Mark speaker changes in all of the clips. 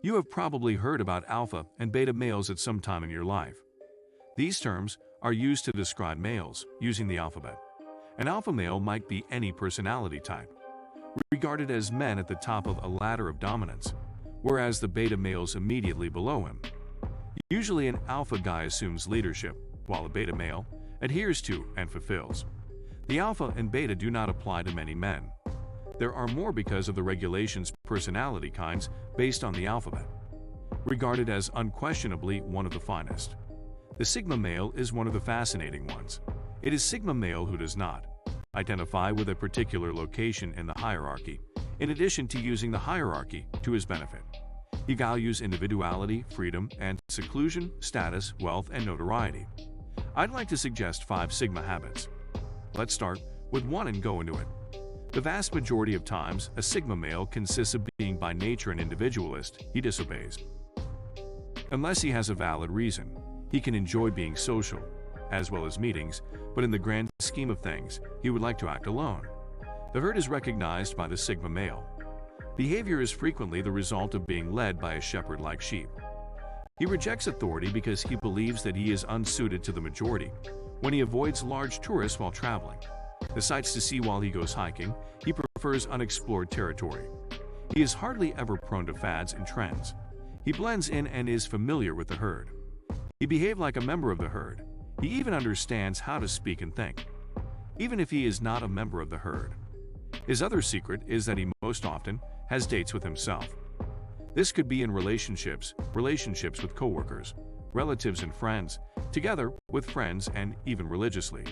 Speaker 1: You have probably heard about alpha and beta males at some time in your life. These terms are used to describe males using the alphabet. An alpha male might be any personality type, regarded as men at the top of a ladder of dominance, whereas the beta males immediately below him. Usually an alpha guy assumes leadership, while a beta male adheres to and fulfills. The alpha and beta do not apply to many men. There are more because of the regulations personality kinds based on the alphabet. Regarded as unquestionably one of the finest, the Sigma male is one of the fascinating ones. It is Sigma male who does not identify with a particular location in the hierarchy, in addition to using the hierarchy to his benefit. He values individuality, freedom, and seclusion, status, wealth, and notoriety. I'd like to suggest 5 Sigma habits. Let's start with 1 and go into it. The vast majority of times, a Sigma male consists of being by nature an individualist. He disobeys. Unless he has a valid reason, he can enjoy being social, as well as meetings, but in the grand scheme of things, he would like to act alone. The herd is recognized by the Sigma male. Behavior is frequently the result of being led by a shepherd like sheep. He rejects authority because he believes that he is unsuited to the majority. When he avoids large tourists while traveling, the sights to see while he goes hiking, he prefers unexplored territory. He is hardly ever prone to fads and trends. He blends in and is familiar with the herd. He behaves like a member of the herd. He even understands how to speak and think, even if he is not a member of the herd. His other secret is that he most often has dates with himself. This could be in relationships with coworkers, relatives and friends, together with friends and even religiously.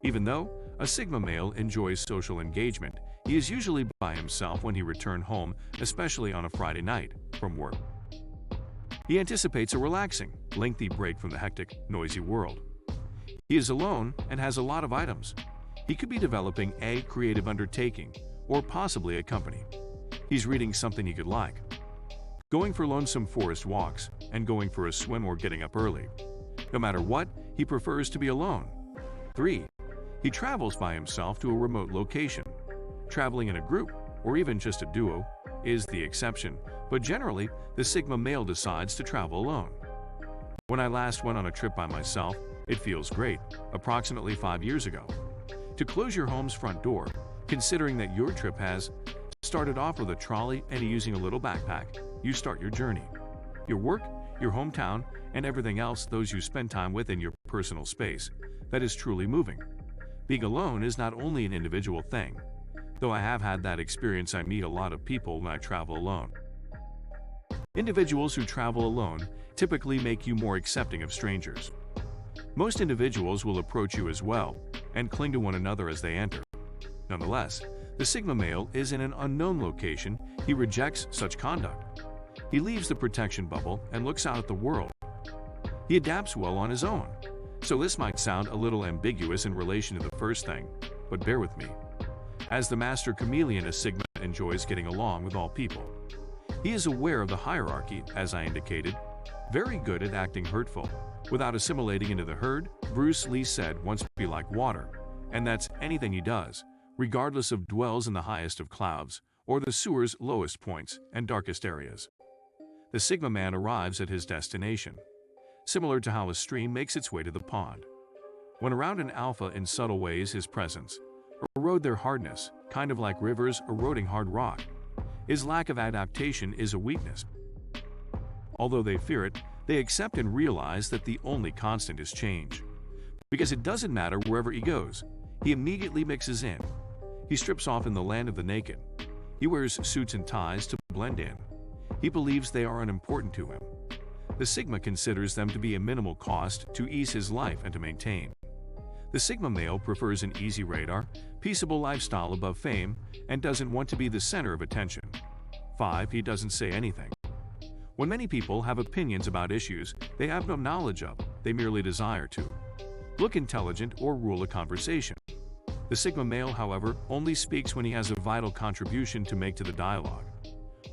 Speaker 1: Even though a Sigma male enjoys social engagement, he is usually by himself when he returns home, especially on a Friday night from work. He anticipates a relaxing, lengthy break from the hectic, noisy world. He is alone and has a lot of items. He could be developing a creative undertaking or possibly a company. He's reading something he could like, going for lonesome forest walks, and going for a swim or getting up early. No matter what, he prefers to be alone. 3. He travels by himself to a remote location. Traveling in a group, or even just a duo, is the exception, but generally, the Sigma male decides to travel alone. When I last went on a trip by myself, it feels great, approximately 5 years ago. To close your home's front door, considering that your trip has started off with a trolley and using a little backpack, you start your journey. Your work, your hometown, and everything else those you spend time with in your personal space, that is truly moving. Being alone is not only an individual thing, though I have had that experience. I meet a lot of people when I travel alone. Individuals who travel alone typically make you more accepting of strangers. Most individuals will approach you as well and cling to one another as they enter. Nonetheless, the Sigma male is in an unknown location. He rejects such conduct. He leaves the protection bubble and looks out at the world. He adapts well on his own. So this might sound a little ambiguous in relation to the first thing, but bear with me. As the master chameleon, a Sigma enjoys getting along with all people. He is aware of the hierarchy, as I indicated, very good at acting hurtful, without assimilating into the herd. Bruce Lee said once, "Be like water," and that's anything he does, regardless of dwells in the highest of clouds, or the sewer's lowest points and darkest areas. The Sigma man arrives at his destination, similar to how a stream makes its way to the pond. When around an alpha in subtle ways, his presence erode their hardness, kind of like rivers eroding hard rock. His lack of adaptation is a weakness. Although they fear it, they accept and realize that the only constant is change. Because it doesn't matter wherever he goes, he immediately mixes in. He strips off in the land of the naked. He wears suits and ties to blend in. He believes they are unimportant to him. The Sigma considers them to be a minimal cost to ease his life and to maintain. The Sigma male prefers an easy radar, peaceable lifestyle above fame, and doesn't want to be the center of attention. 5. He doesn't say anything. When many people have opinions about issues they have no knowledge of, they merely desire to look intelligent or rule a conversation. The Sigma male, however, only speaks when he has a vital contribution to make to the dialogue.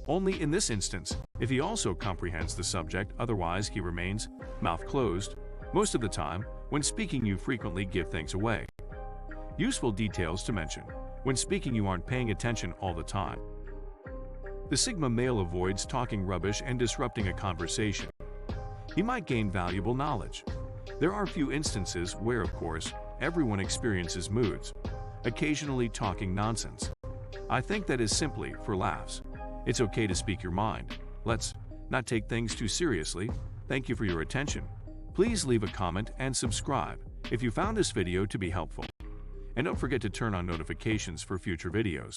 Speaker 1: Only in this instance, if he also comprehends the subject, otherwise he remains mouth closed. Most of the time, when speaking you frequently give things away. Useful details to mention. When speaking you aren't paying attention all the time. The Sigma male avoids talking rubbish and disrupting a conversation. He might gain valuable knowledge. There are few instances where, of course, everyone experiences moods, occasionally talking nonsense. I think that is simply for laughs. It's okay to speak your mind. Let's not take things too seriously. Thank you for your attention. Please leave a comment and subscribe if you found this video to be helpful. And don't forget to turn on notifications for future videos.